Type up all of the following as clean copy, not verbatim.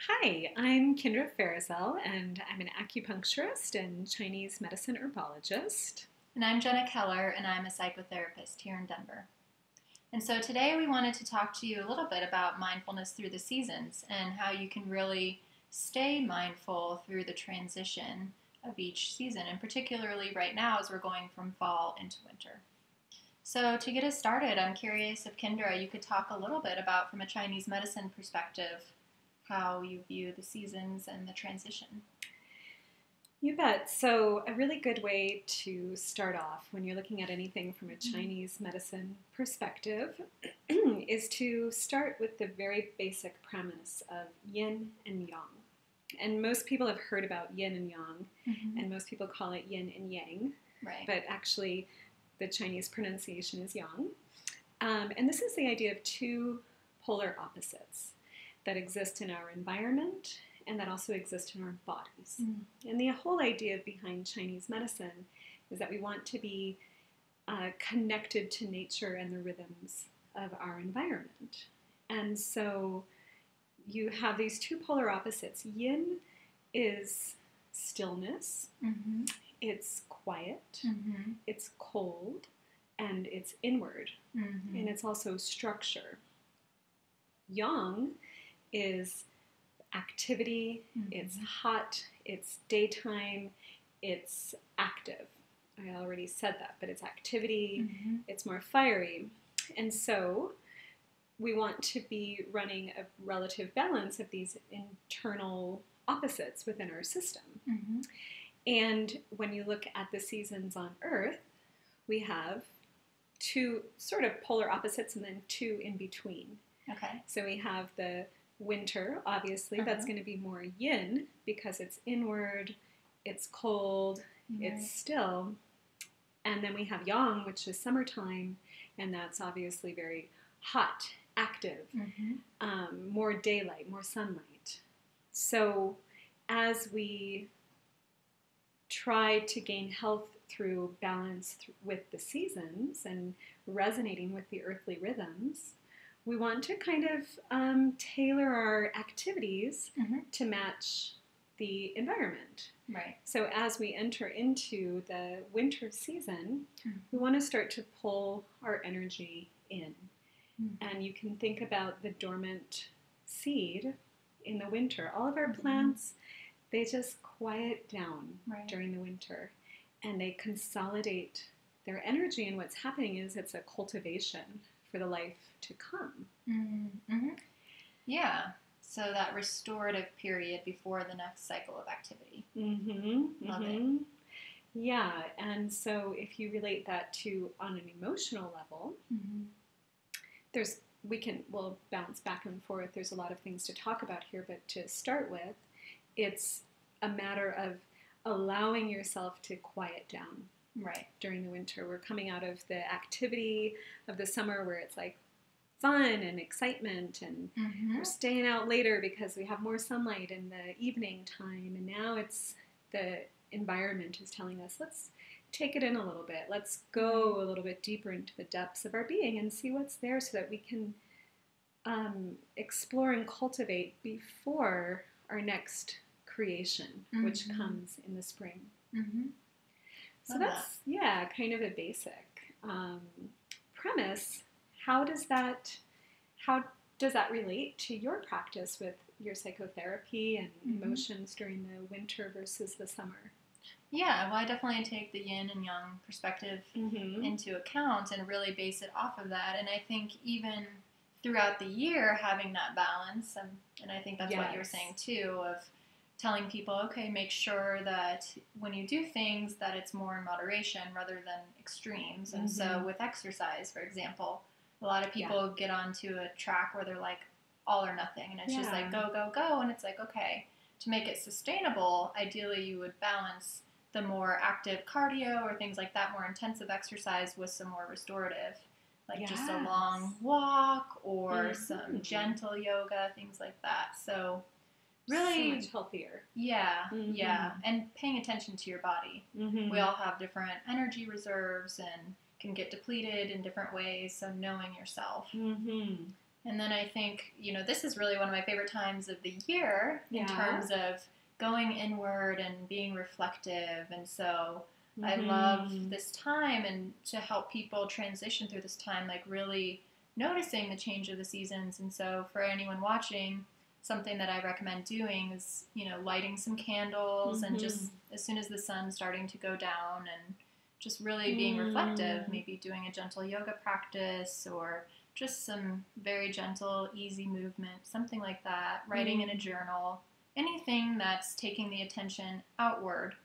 Hi, I'm Kindra Farizel, and I'm an acupuncturist and Chinese medicine herbologist. And I'm Jenna Keller, and I'm a psychotherapist here in Denver. And so today we wanted to talk to you a little bit about mindfulness through the seasons and how you can really stay mindful through the transition of each season, and particularly right now as we're going from fall into winter. So to get us started, I'm curious if Kindra, you could talk a little bit about, from a Chinese medicine perspective, how you view the seasons and the transition. You bet. So, a really good way to start off when you're looking at anything from a Chinese medicine perspective is to start with the very basic premise of yin and yang. And most people have heard about yin and yang, and most people call it yin and yang. Right. But actually, the Chinese pronunciation is yang. And this is the idea of two polar opposites that exist in our environment and that also exist in our bodies. And the whole idea behind Chinese medicine is that we want to be connected to nature and the rhythms of our environment. And so you have these two polar opposites. Yin is stillness, it's quiet, it's cold, and it's inward, and it's also structure. Yang is activity, it's hot, it's daytime, it's active. I already said that, but it's activity, it's more fiery. And so we want to be running a relative balance of these internal opposites within our system. And when you look at the seasons on Earth, we have two sort of polar opposites and then two in between. Okay. So we have the winter, obviously, that's going to be more yin because it's inward, it's cold, it's still. And then we have yang, which is summertime, and that's obviously very hot, active, more daylight, more sunlight. So as we try to gain health through balance with the seasons and resonating with the earthly rhythms, we want to kind of tailor our activities to match the environment. Right. So as we enter into the winter season, we want to start to pull our energy in. And you can think about the dormant seed in the winter. All of our plants, they just quiet down during the winter, and they consolidate their energy, and what's happening is it's a cultivation for the life to come. Yeah, so that restorative period before the next cycle of activity. Love it. Yeah, and so if you relate that to on an emotional level, we'll bounce back and forth. There's a lot of things to talk about here, but to start with, it's a matter of allowing yourself to quiet down. Right. During the winter. We're coming out of the activity of the summer where it's like fun and excitement, and we're staying out later because we have more sunlight in the evening time, and now it's the environment is telling us, let's take it in a little bit. Let's go a little bit deeper into the depths of our being and see what's there so that we can explore and cultivate before our next creation, which comes in the spring. So that's, kind of a basic premise. How does that relate to your practice with your psychotherapy and emotions during the winter versus the summer? Yeah, well, I definitely take the yin and yang perspective into account and really base it off of that. And I think even throughout the year, having that balance, and I think that's what you were saying too, of telling people, okay, make sure that when you do things that it's more in moderation rather than extremes. And so with exercise, for example, a lot of people get onto a track where they're like all or nothing, and it's just like go, go, go, and it's like, okay, to make it sustainable, ideally you would balance the more active cardio or things like that, more intensive exercise with some more restorative, like just a long walk or some gentle yoga, things like that. So really so much healthier. Yeah, and paying attention to your body. We all have different energy reserves and can get depleted in different ways, so knowing yourself. And then I think, this is really one of my favorite times of the year in terms of going inward and being reflective. And so I love this time, and to help people transition through this time, like really noticing the change of the seasons. And so for anyone watching, something that I recommend doing is, lighting some candles and just as soon as the sun's starting to go down, and just really being reflective, maybe doing a gentle yoga practice or just some very gentle, easy movement, something like that, writing in a journal, anything that's taking the attention outward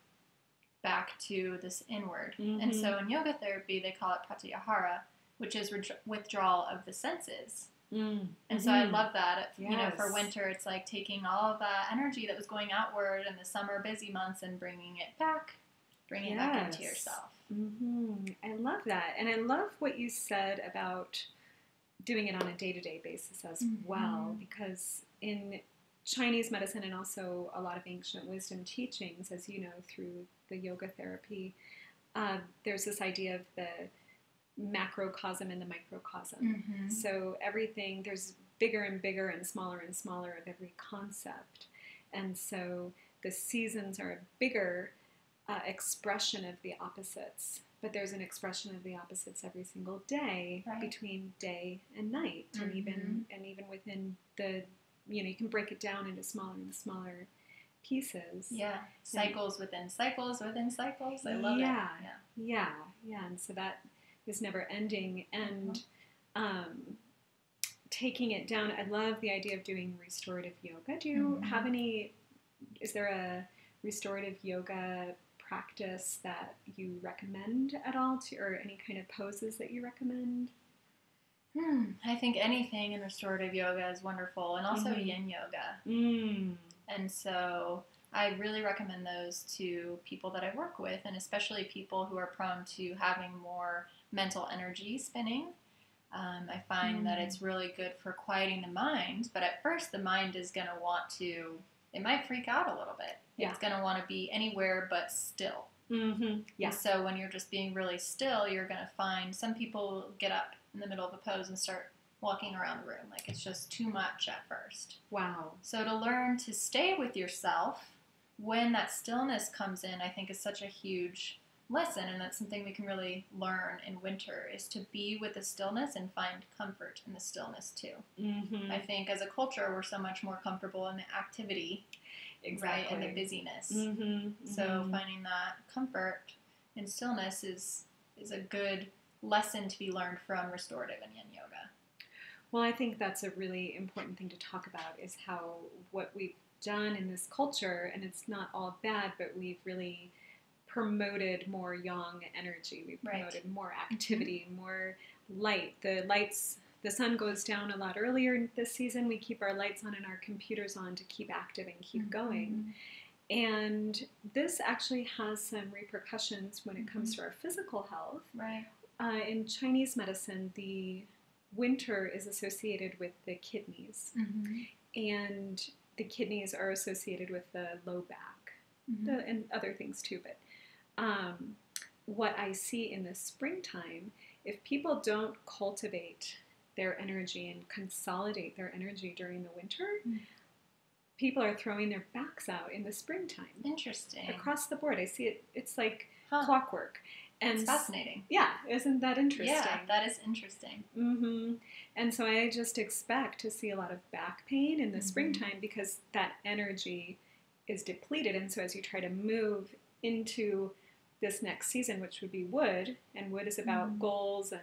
back to this inward. And so in yoga therapy, they call it pratyahara, which is withdrawal of the senses. And so I love that. For winter, it's like taking all of that energy that was going outward in the summer busy months and bringing it back into yourself. I love that. And I love what you said about doing it on a day-to-day basis as well, because in Chinese medicine and also a lot of ancient wisdom teachings, as you know, through the yoga therapy, there's this idea of the macrocosm and the microcosm. So everything, there's bigger and bigger and smaller of every concept. And so the seasons are a bigger expression of the opposites, but there's an expression of the opposites every single day between day and night, and even within the, you can break it down into smaller and smaller pieces. Yeah, cycles within cycles within cycles. I love it. Yeah, and so that is never ending. And taking it down, I love the idea of doing restorative yoga. Do you have is there a restorative yoga practice that you recommend at all, or any kind of poses that you recommend? I think anything in restorative yoga is wonderful, and also yin yoga. And so I really recommend those to people that I work with, and especially people who are prone to having more mental energy spinning. I find that it's really good for quieting the mind, but at first the mind is going to want to, it might freak out a little bit. It's going to want to be anywhere but still. And so when you're just being really still, you're going to find some people get up in the middle of a pose and start walking around the room. Like, it's just too much at first. Wow. So to learn to stay with yourself when that stillness comes in, I think is such a huge lesson, and that's something we can really learn in winter, is to be with the stillness and find comfort in the stillness too. I think as a culture, we're so much more comfortable in the activity, right, and the busyness. So finding that comfort in stillness is a good lesson to be learned from restorative and yin yoga. Well, I think that's a really important thing to talk about, is how what we've done in this culture, and it's not all bad, but we've really promoted more yang energy. We've promoted more activity, more light. The sun goes down a lot earlier this season. We keep our lights on and our computers on to keep active and keep going. And this actually has some repercussions when it comes to our physical health. In Chinese medicine, the winter is associated with the kidneys. And the kidneys are associated with the low back, and other things too. But what I see in the springtime, if people don't cultivate their energy and consolidate their energy during the winter, people are throwing their backs out in the springtime. Interesting. Across the board. I see it. It's like clockwork. And it's fascinating. Yeah, isn't that interesting? Yeah, that is interesting. And so I just expect to see a lot of back pain in the springtime, because that energy is depleted. And so as you try to move into this next season, which would be wood, and wood is about goals and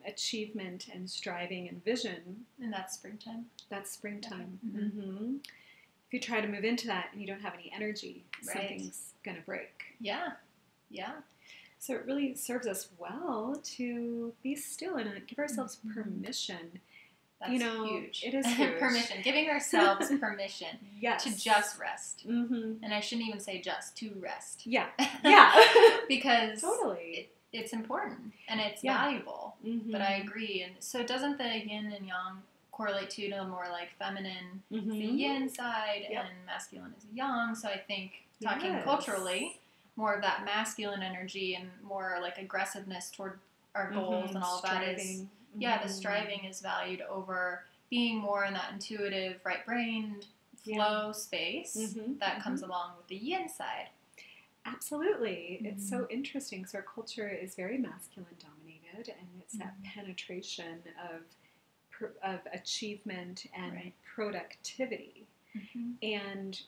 achievement and striving and vision. And that's springtime. That's springtime. If you try to move into that and you don't have any energy, something's going to break. Yeah. So it really serves us well to be still and give ourselves permission. That's huge. It is huge. Permission. Giving ourselves permission to just rest. And I shouldn't even say just, to rest. Yeah. Because totally. It's important and it's valuable. But I agree. And so doesn't the yin and yang correlate to the more like feminine, the yin side, and masculine is yang? So I think talking culturally, more of that masculine energy and more like aggressiveness toward our goals and all striving. That yeah, the striving is valued over being more in that intuitive right brain flow space that comes along with the yin side. Absolutely. It's so interesting. So our culture is very masculine dominated, and it's that penetration of achievement and productivity. And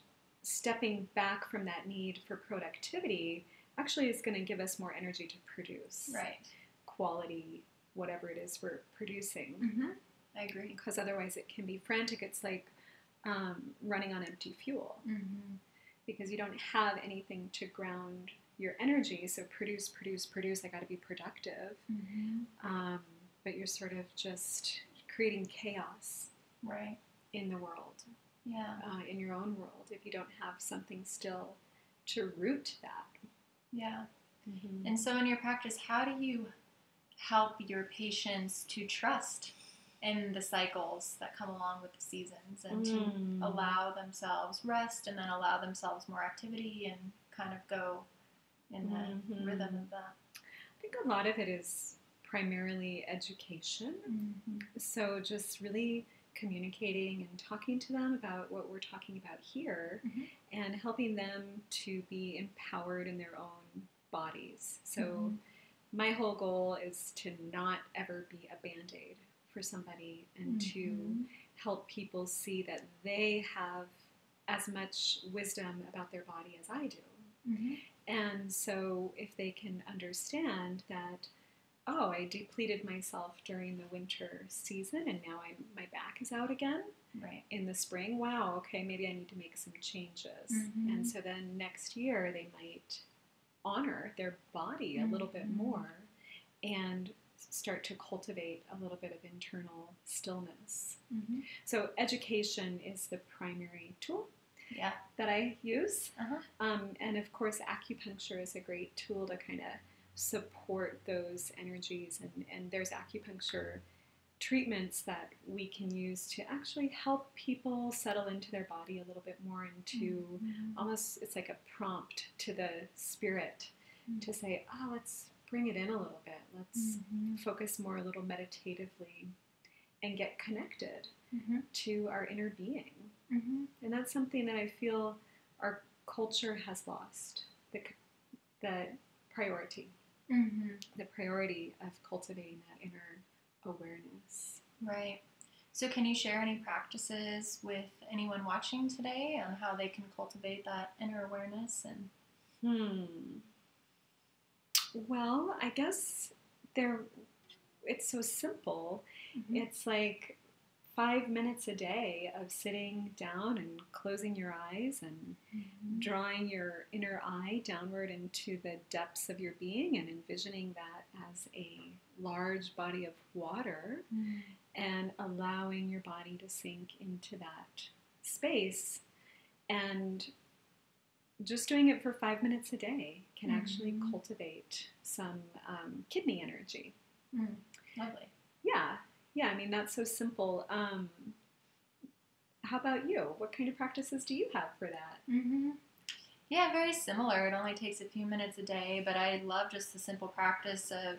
stepping back from that need for productivity actually is going to give us more energy to produce quality, whatever it is we're producing. I agree. Because otherwise it can be frantic. It's like running on empty fuel. Because you don't have anything to ground your energy. So produce. I got to be productive. But you're sort of just creating chaos in the world. In your own world, if you don't have something still to root that. And so in your practice, how do you help your patients to trust in the cycles that come along with the seasons and to allow themselves rest and then allow themselves more activity and kind of go in the rhythm of that? I think a lot of it is primarily education. So just really communicating and talking to them about what we're talking about here and helping them to be empowered in their own bodies. So my whole goal is to not ever be a Band-Aid for somebody and to help people see that they have as much wisdom about their body as I do. And so if they can understand that, oh, I depleted myself during the winter season and now my back is out again in the spring. Wow, okay, maybe I need to make some changes. And so then next year they might honor their body a little bit more and start to cultivate a little bit of internal stillness. So education is the primary tool that I use. And of course, acupuncture is a great tool to kind of support those energies. And there's acupuncture treatments that we can use to actually help people settle into their body a little bit more and to almost, it's like a prompt to the spirit to say, oh, let's bring it in a little bit. Let's focus more a little meditatively and get connected to our inner being. And that's something that I feel our culture has lost, the priority. The priority of cultivating that inner awareness. Right. So can you share any practices with anyone watching today on how they can cultivate that inner awareness? And Well, I guess it's so simple. It's like 5 minutes a day of sitting down and closing your eyes and drawing your inner eye downward into the depths of your being and envisioning that as a large body of water and allowing your body to sink into that space. And just doing it for 5 minutes a day can actually cultivate some kidney energy. Lovely. Yeah, I mean, that's so simple. How about you? What kind of practices do you have for that? Yeah, very similar. It only takes a few minutes a day, but I love just the simple practice of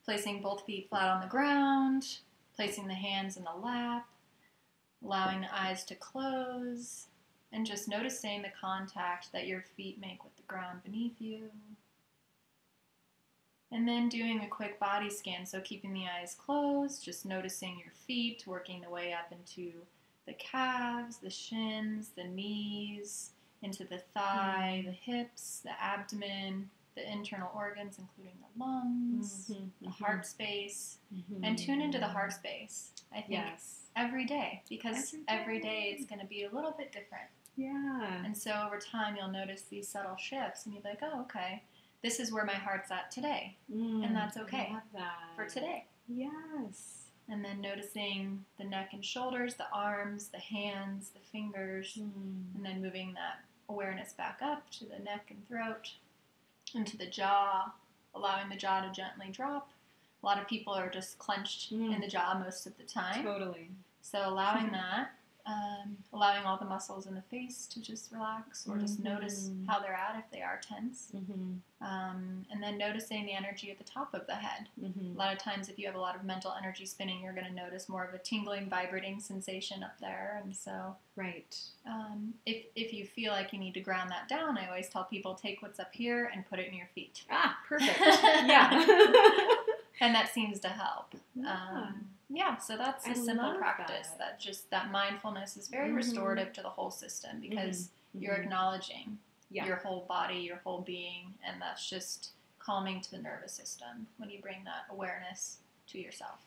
placing both feet flat on the ground, placing the hands in the lap, allowing the eyes to close, and just noticing the contact that your feet make with the ground beneath you. And then doing a quick body scan, so keeping the eyes closed, just noticing your feet, working the way up into the calves, the shins, the knees, into the thigh, the hips, the abdomen, the internal organs, including the lungs, the heart space, and tune into the heart space, I think, every day, because every day it's going to be a little bit different. And so over time you'll notice these subtle shifts, and you'll be like, oh, okay, this is where my heart's at today, and that's okay for today. And then noticing the neck and shoulders, the arms, the hands, the fingers, and then moving that awareness back up to the neck and throat, into the jaw, allowing the jaw to gently drop. A lot of people are just clenched in the jaw most of the time. Totally. So allowing that, allowing all the muscles in the face to just relax, or just notice how they're at if they are tense. And then noticing the energy at the top of the head. A lot of times if you have a lot of mental energy spinning, you're going to notice more of a tingling, vibrating sensation up there. And so if you feel like you need to ground that down, I always tell people, take what's up here and put it in your feet. Ah, perfect. Yeah. And that seems to help. So that's a simple practice. That mindfulness is very restorative to the whole system, because you're acknowledging your whole body, your whole being, and that's just calming to the nervous system when you bring that awareness to yourself.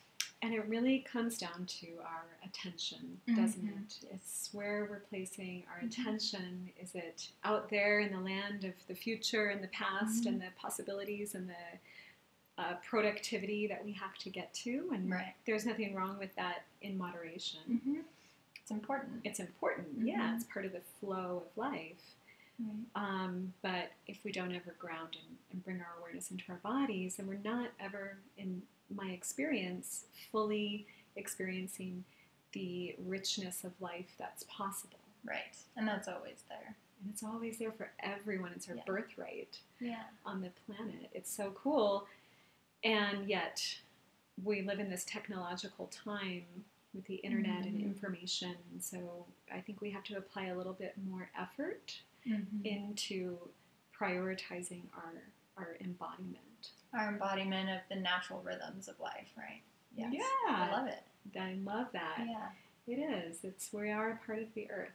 And it really comes down to our attention, doesn't it? It's where we're placing our attention. Is it out there in the land of the future and the past and the possibilities and the productivity that we have to get to? And there's nothing wrong with that in moderation. It's important. It's important, yeah. It's part of the flow of life. But if we don't ever ground and bring our awareness into our bodies, then we're not ever, in my experience, fully experiencing the richness of life that's possible. Right. And that's always there. And it's always there for everyone. It's our birthright on the planet. It's so cool. And yet we live in this technological time with the internet and information. So I think we have to apply a little bit more effort into prioritizing our embodiment. Our embodiment of the natural rhythms of life, right? Yes. Yeah. I love it. I love that. Yeah. It is. We are a part of the earth.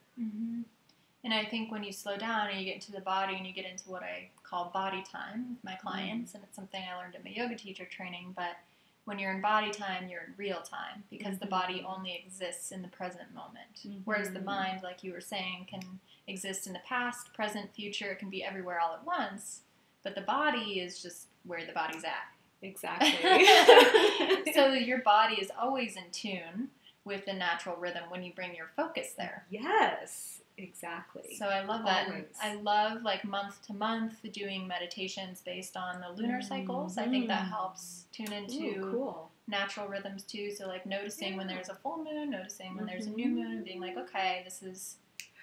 And I think when you slow down and you get into the body and you get into what I call body time with my clients, and it's something I learned in my yoga teacher training, but when you're in body time, you're in real time, because the body only exists in the present moment. Whereas the mind, like you were saying, can exist in the past, present, future. It can be everywhere all at once. But the body is just where the body's at. Exactly. So your body is always in tune with the natural rhythm when you bring your focus there. Yes, exactly. So I love that. I love, like, month to month doing meditations based on the lunar cycles. I think that helps tune into natural rhythms too. So, like, noticing when there's a full moon, noticing when there's a new moon, being like, okay, this is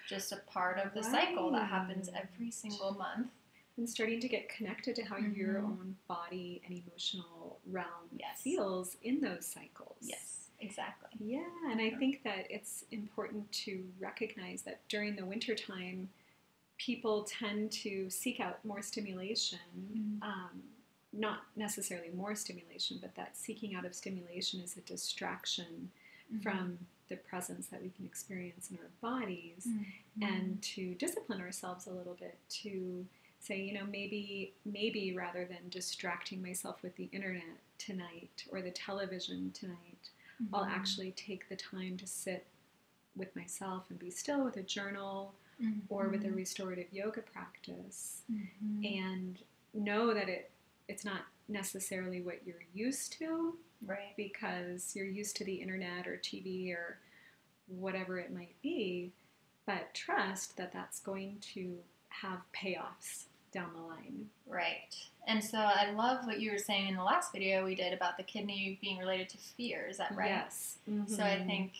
just a part of the cycle that happens every single month. And starting to get connected to how your own body and emotional realm feels in those cycles. Yes. Exactly. Yeah, and I think that it's important to recognize that during the wintertime, people tend to seek out more stimulation. Not necessarily more stimulation, but that seeking out of stimulation is a distraction from the presence that we can experience in our bodies, and to discipline ourselves a little bit to say, maybe rather than distracting myself with the internet tonight or the television tonight, I'll actually take the time to sit with myself and be still with a journal or with a restorative yoga practice, and know that it's not necessarily what you're used to, right? Because you're used to the internet or TV or whatever it might be, but trust that that's going to have payoffs down the line. Right. And so I love what you were saying in the last video we did about the kidney being related to fear. Is that right? Yes. So I think,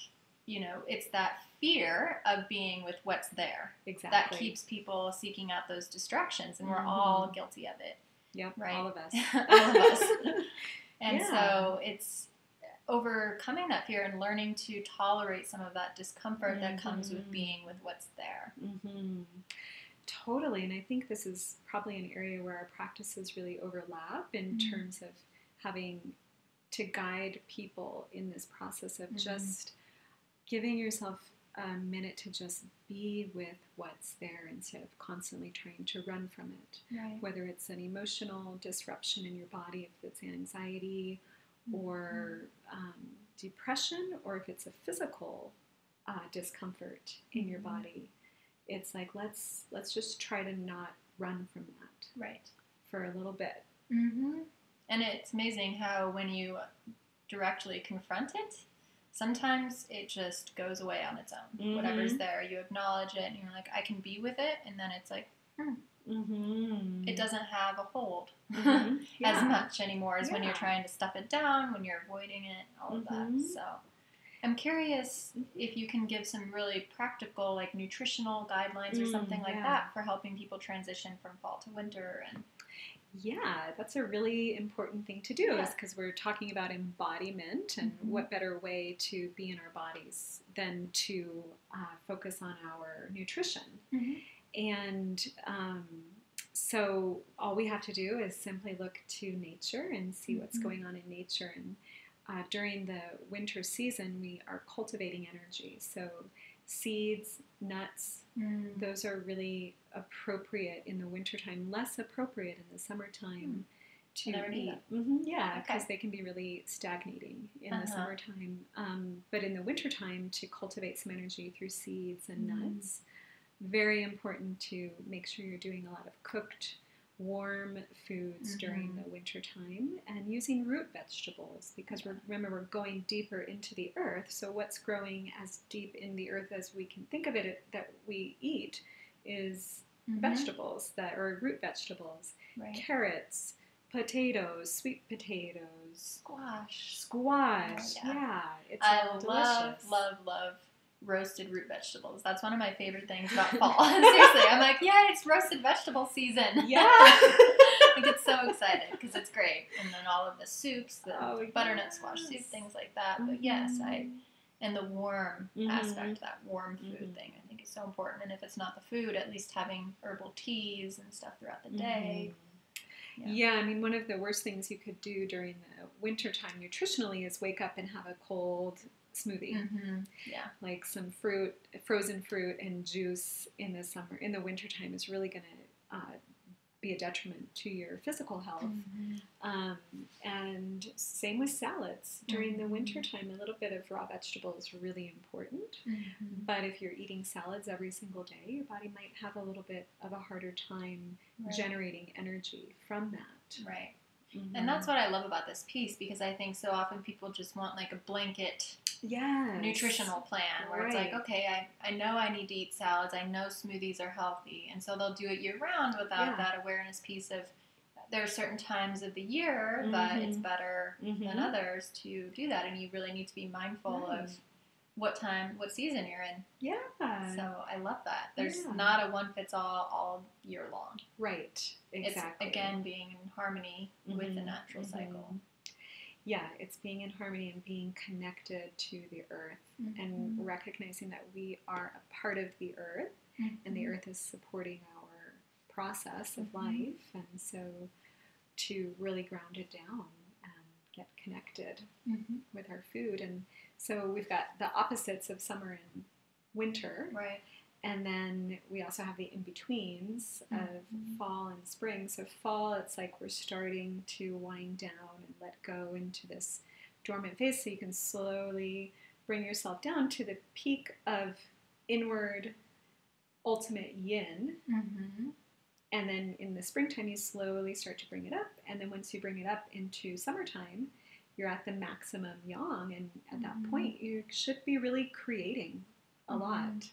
it's that fear of being with what's there. Exactly. That keeps people seeking out those distractions, and we're all guilty of it. Yep, right? all of us. All of us. And so it's overcoming that fear and learning to tolerate some of that discomfort that comes with being with what's there. Totally, and I think this is probably an area where our practices really overlap in terms of having to guide people in this process of just giving yourself a minute to just be with what's there instead of constantly trying to run from it. Right. Whether it's an emotional disruption in your body, if it's anxiety or depression, or if it's a physical discomfort in your body. It's like, let's just try to not run from that. Right. For a little bit. And it's amazing how when you directly confront it, sometimes it just goes away on its own. Whatever's there, you acknowledge it, and you're like, I can be with it, and then it's like, it doesn't have a hold as much anymore as when you're trying to stuff it down, when you're avoiding it, all of that. So I'm curious if you can give some really practical, like nutritional guidelines or something like that for helping people transition from fall to winter. And yeah, that's a really important thing to do, is because we're talking about embodiment, and what better way to be in our bodies than to focus on our nutrition. And so all we have to do is simply look to nature and see what's going on in nature. And during the winter season, we are cultivating energy. So seeds, nuts, those are really appropriate in the wintertime, less appropriate in the summertime to eat. Yeah, because they can be really stagnating in the summertime. But in the wintertime, to cultivate some energy through seeds and nuts, very important to make sure you're doing a lot of cooked, warm foods during the winter time, and using root vegetables, because remember, we're going deeper into the earth. So what's growing as deep in the earth as we can think of it that we eat is vegetables that are root vegetables, carrots, potatoes, sweet potatoes, squash. It's all delicious. Love roasted root vegetables. That's one of my favorite things about fall. Seriously, I'm like, yeah, it's roasted vegetable season. Yeah. I get so excited because it's great. And then all of the soups, the butternut squash soup, things like that. But yes, and the warm aspect, that warm food thing, I think is so important. And if it's not the food, at least having herbal teas and stuff throughout the day. Yeah, I mean, one of the worst things you could do during the wintertime nutritionally is wake up and have a cold smoothie. Like some fruit, frozen fruit and juice in the wintertime is really going to be a detriment to your physical health. And same with salads. During the wintertime, a little bit of raw vegetable is really important. But if you're eating salads every single day, your body might have a little bit of a harder time generating energy from that. Right. And that's what I love about this piece, because I think so often people just want like a blanket nutritional plan where it's like, okay, I know I need to eat salads, I know smoothies are healthy, and so they'll do it year round without that awareness piece of there are certain times of the year that it's better than others to do that, and you really need to be mindful of what season you're in. Yeah. So I love that. There's not a one fits all year long. Right. Exactly. It's, again, being in harmony with the natural cycle. Yeah, it's being in harmony and being connected to the earth and recognizing that we are a part of the earth and the earth is supporting our process of life. And so to really ground it down and get connected with our food. And so we've got the opposites of summer and winter. Right. And then we also have the in-betweens of fall and spring. So fall, it's like we're starting to wind down and let go into this dormant phase, so you can slowly bring yourself down to the peak of inward ultimate yin. And then in the springtime, you slowly start to bring it up. And then once you bring it up into summertime, you're at the maximum yang. And at that point, you should be really creating a lot.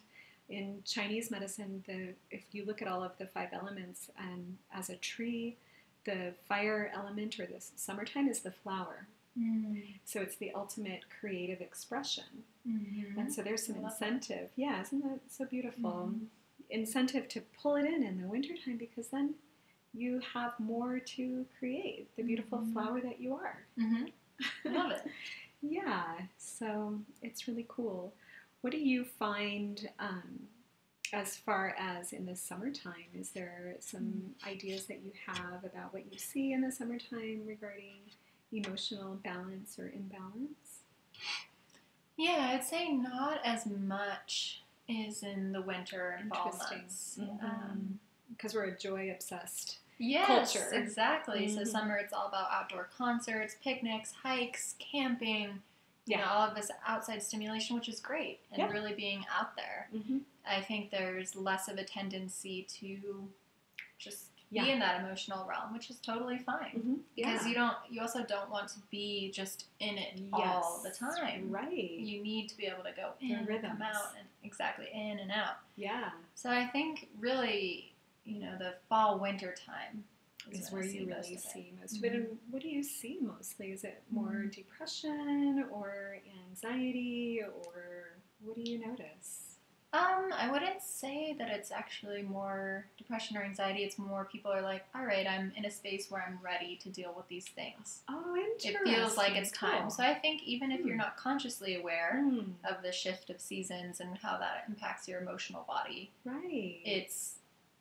In Chinese medicine, if you look at all of the 5 elements, and as a tree, the fire element or the summertime is the flower. So it's the ultimate creative expression. And so there's some incentive. Yeah, isn't that so beautiful? Incentive to pull it in the wintertime, because then you have more to create, the beautiful flower that you are. I love it. Yeah, so it's really cool. What do you find as far as in the summertime? Is there some ideas that you have about what you see in the summertime regarding emotional balance or imbalance? Yeah, I'd say not as much as in the winter and fall months. Because we're a joy-obsessed culture. Yes, exactly. So summer, it's all about outdoor concerts, picnics, hikes, camping. You know, all of this outside stimulation, which is great, and really being out there. I think there's less of a tendency to just be in that emotional realm, which is totally fine. Because you also don't want to be just in it all the time. Right. You need to be able to go in and come out, and in and out. Yeah. So I think really, the fall winter time is where you really see most of it. Mm-hmm. And what do you see mostly? Is it more depression or anxiety, or what do you notice? I wouldn't say that it's actually more depression or anxiety. It's more people are like, all right, I'm in a space where I'm ready to deal with these things. Oh, interesting. It feels like it's time. Cool. So I think even if you're not consciously aware of the shift of seasons and how that impacts your emotional body, right, it's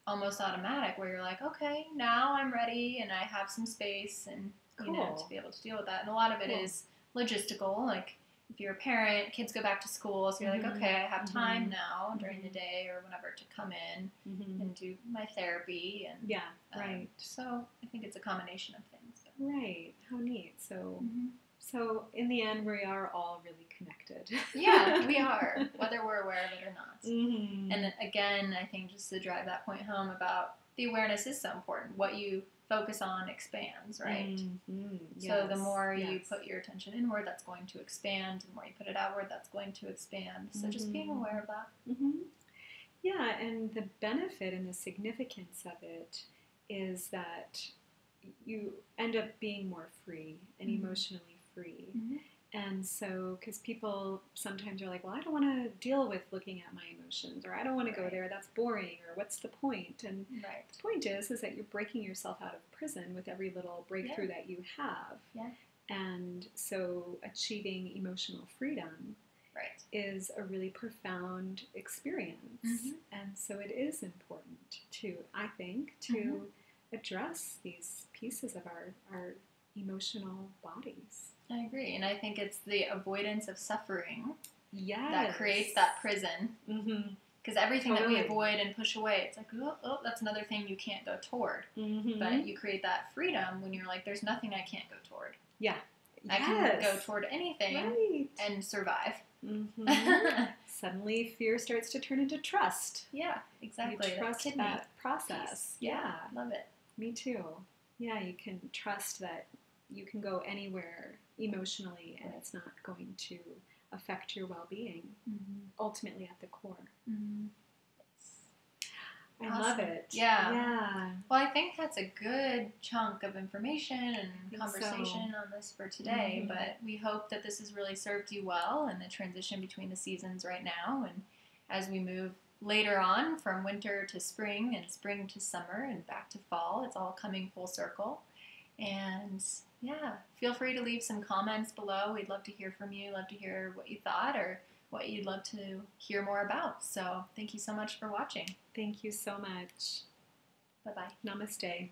almost automatic where you're like, okay, now I'm ready and I have some space and you know, to be able to deal with that. And a lot of it is logistical, like if you're a parent, kids go back to school, so you're like, okay, I have time now during the day or whenever to come in and do my therapy. And right. So I think it's a combination of things. But. Right. How neat. So, so in the end, we are all really connected. Yeah, we are, whether we're aware of it or not. And again, I think just to drive that point home about the awareness is so important. What you focus on expands, right? So the more you put your attention inward, that's going to expand. The more you put it outward, that's going to expand. So just being aware of that. Yeah, and the benefit and the significance of it is that you end up being more free and emotionally free. And so, because people sometimes are like, well, I don't want to deal with looking at my emotions, or I don't want to go there, that's boring, or what's the point? And the point is that you're breaking yourself out of prison with every little breakthrough that you have. And so achieving emotional freedom is a really profound experience. And so it is important to, I think, to address these pieces of our emotional bodies. I agree, and I think it's the avoidance of suffering that creates that prison. Because everything that we avoid and push away, it's like, oh, that's another thing you can't go toward. But you create that freedom when you're like, there's nothing I can't go toward. I can go toward anything and survive. Suddenly, fear starts to turn into trust. Yeah, exactly. You trust that process. Yeah, love it. Me too. Yeah, you can trust that you can go anywhere emotionally and it's not going to affect your well-being, ultimately at the core. I love it. Yeah. Well, I think that's a good chunk of information and conversation on this for today, but we hope that this has really served you well in the transition between the seasons right now, and as we move later on from winter to spring and spring to summer and back to fall, it's all coming full circle. And yeah, feel free to leave some comments below. We'd love to hear from you, love to hear what you thought or what you'd love to hear more about. So thank you so much for watching. Thank you so much. Bye-bye. Namaste.